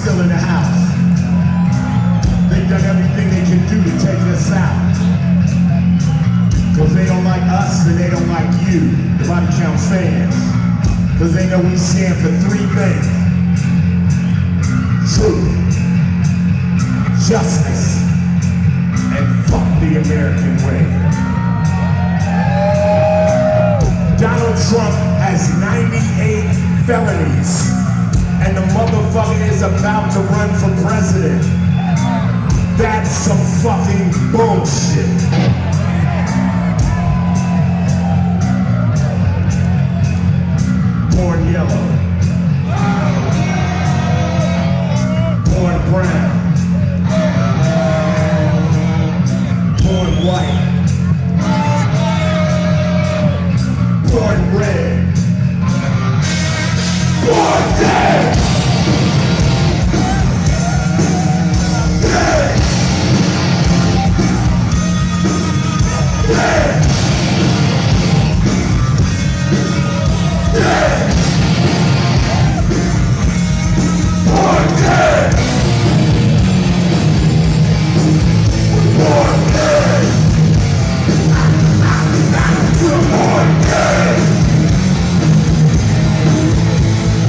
still in the house. They've done everything they can do to take us out. Cause they don't like us and they don't like you, the Body Count fans. Cause they know we stand for three things: truth, justice, and fuck the American way. Donald Trump has 98 felonies, and the motherfucker is about to run for president. That's some fucking bullshit. Born yellow, born brown, born white, born red, born dead. Dead. Dead. Dead. Born dead. Born dead. Born dead.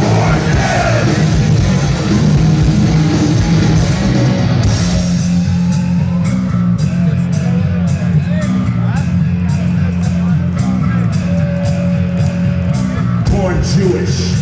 Born dead. Born Jewish.